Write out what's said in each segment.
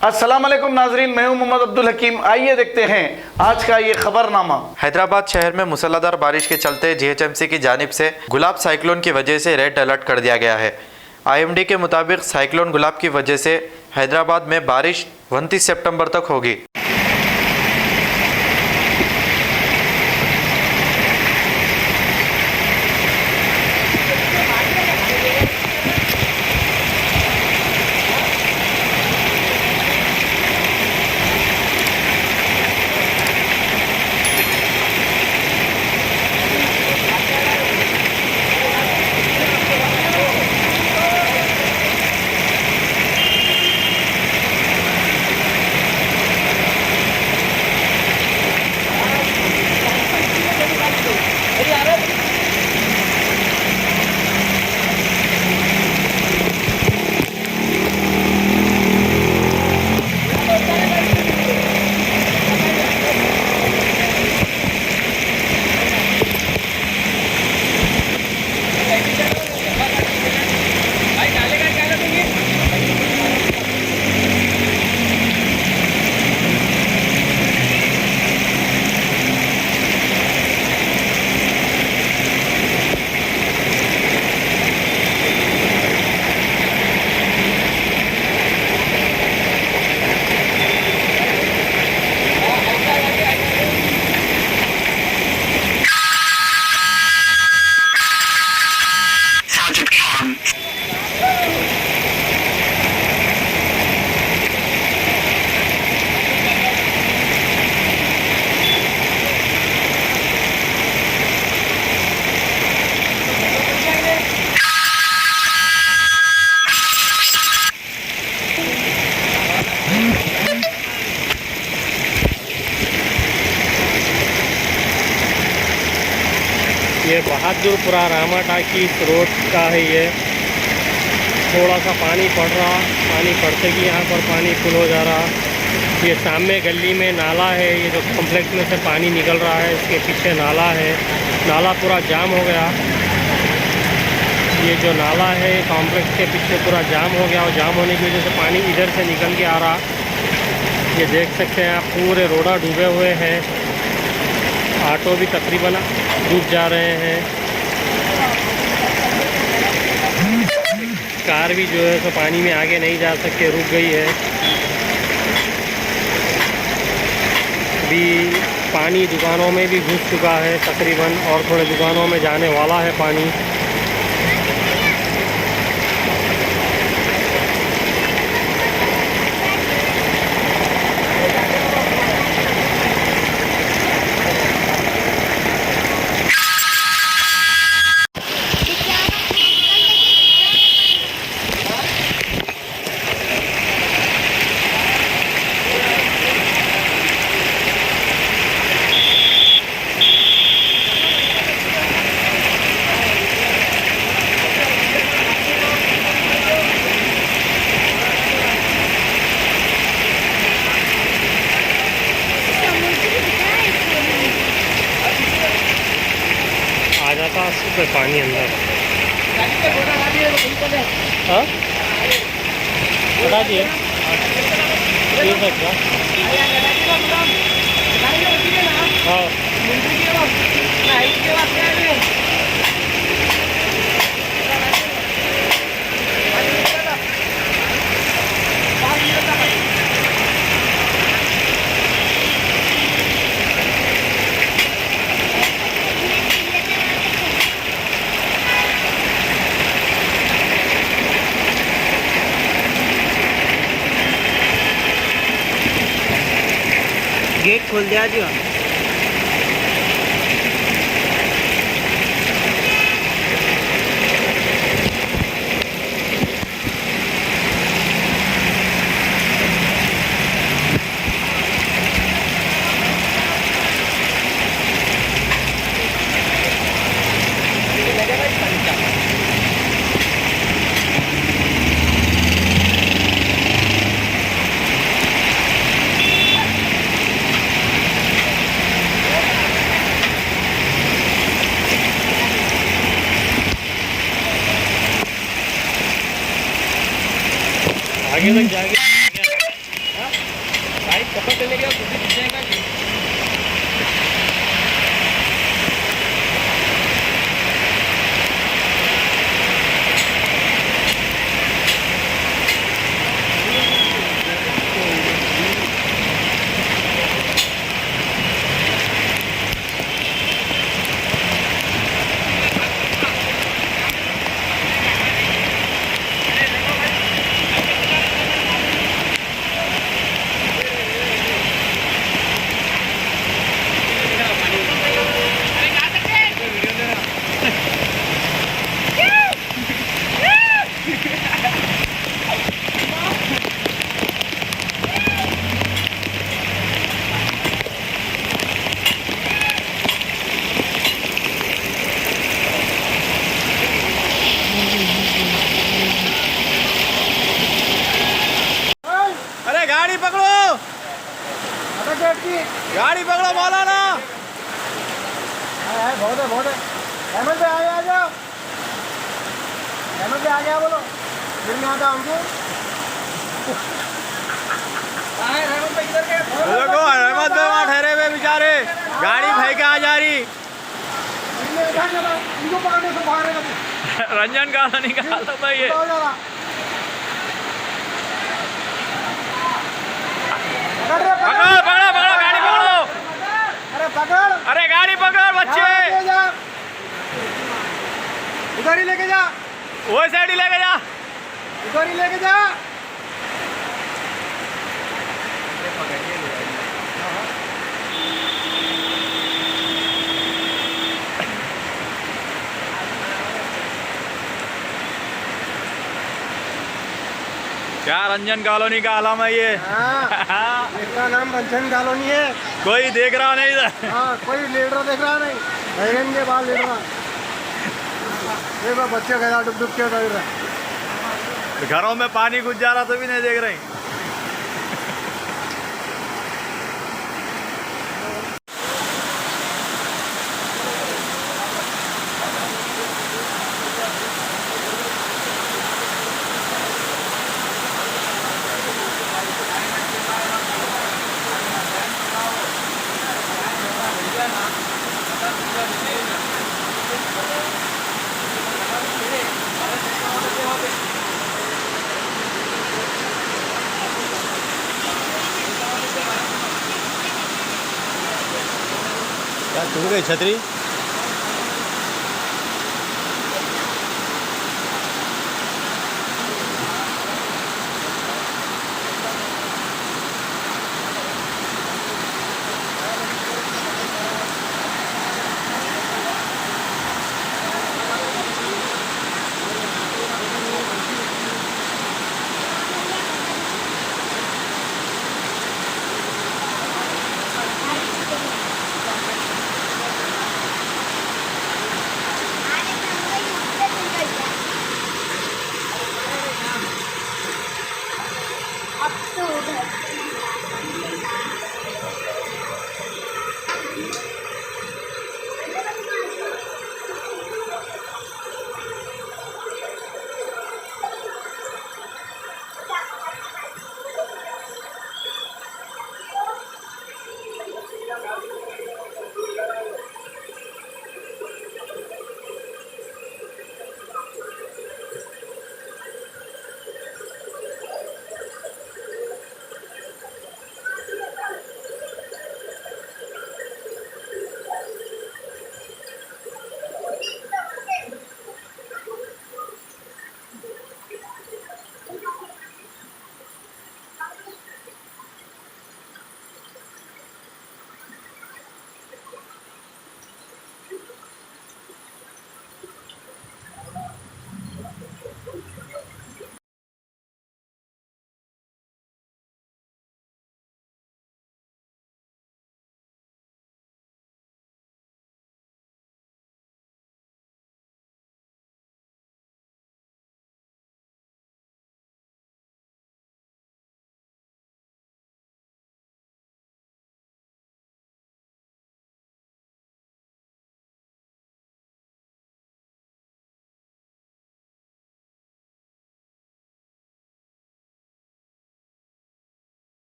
अस्सलाम वालेकुम नाजरीन, मैं हूं मोहम्मद अब्दुल हकीम। आइए देखते हैं आज का ये खबरनामा। हैदराबाद शहर में मूसलाधार बारिश के चलते जीएचएमसी की जानिब से गुलाब साइक्लोन की वजह से रेड अलर्ट कर दिया गया है। आईएमडी के मुताबिक साइक्लोन गुलाब की वजह से हैदराबाद में बारिश 29 सितंबर तक होगी। ये बहादुरपुरा रामा टाकीज रोड का है। ये थोड़ा सा पानी पड़ रहा, पानी पड़ते कि यहाँ पर पानी फुल हो जा रहा। ये सामने गली में नाला है, ये जो कॉम्प्लेक्स में से पानी निकल रहा है, इसके पीछे नाला है। नाला पूरा जाम हो गया। ये जो नाला है कॉम्प्लेक्स के पीछे पूरा जाम हो गया और जाम होने की वजह से पानी इधर से निकल के आ रहा। ये देख सकते हैं आप, पूरे रोड़ा डूबे हुए हैं। ऑटो भी तकरीबन डूब जा रहे हैं। कार भी जो है तो पानी में आगे नहीं जा सकते, रुक गई है। अभी पानी दुकानों में भी घुस चुका है तकरीबन, और थोड़े दुकानों में जाने वाला है पानी। आ जाता है पानी अंदर। हाँ बता दिए ठीक है क्या? हाँ गेट खोल दिया जी। आगे तक जाके गाड़ी पकड़ो मौलाना। बहुत है बहुत है। अहमद भाई आगे आ जाओ। अहमद भाई आ गया बोलो। फिर नहीं आता हमको। अहमद भाई किधर गए? देखो अहमद भाई वहाँ ठहरे हुए बेचारे, गाड़ी भाई के आ जा रही। इनको पकड़ने से बाहर है। रंजन का निकालो भाई ये। पकड़ो पकड़ो पकड़ो गाड़ी पकड़ो। अरे पकड़। अरे गाड़ी पकड़ बच्चे। उधर ही लेके जा। वो साइड ही लेके जा। उधर ही लेके जा। क्या रंजन कॉलोनी का आलम है ये। हाँ, इसका नाम रंजन कॉलोनी है। कोई देख रहा नहीं इधर। हाँ, कोई लीडर देख रहा नहीं। बैगन के बाल लीडर। देखो बच्चे गया डुब डुब के कर रहा है। घरों में पानी घुस जा रहा तो भी नहीं देख रहे। क्या टूट गई छतरी।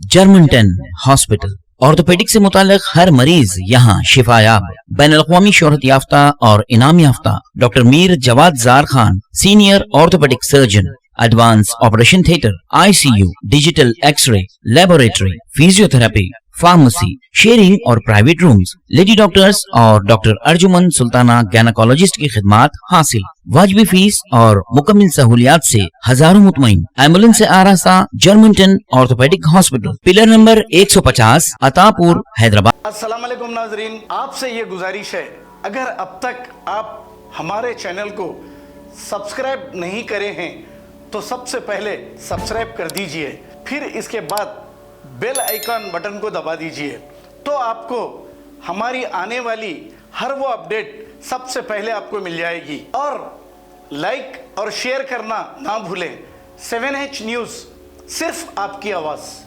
जर्मनटन हॉस्पिटल ऑर्थोपेडिक से मुताल्लिक हर मरीज यहाँ शिफायाब। बैनुल-अक़वामी शोहरत याफ्ता और इनाम याफ्ता doctor Mir Jawad Jar Khan, senior orthopaedic surgeon, advance operation theatre, ICU, digital x-ray, laboratory, physiotherapy, pharmacy, sharing और प्राइवेट रूम्स, लेडी डॉक्टर्स और डॉक्टर अर्जुमन सुल्ताना गैनाकोलॉजिस्ट की खिदमात हासिल। वाजबी फीस और मुकम्मल सहूलियात से हजारों मुतमईन। एम्बुलेंस से आरास्ता Germanten orthopaedic hospital, pillar number 150, Attapur, Hyderabad. अस्सलाम वालेकुम नाजरीन, आपसे ये गुजारिश है, अगर अब तक आप हमारे चैनल को सब्सक्राइब नहीं करे हैं तो सबसे पहले सब्सक्राइब कर दीजिए, फिर इसके बाद बेल आइकन बटन को दबा दीजिए, तो आपको हमारी आने वाली हर वो अपडेट सबसे पहले आपको मिल जाएगी। और लाइक और शेयर करना ना भूलें। 7H न्यूज़, सिर्फ आपकी आवाज़।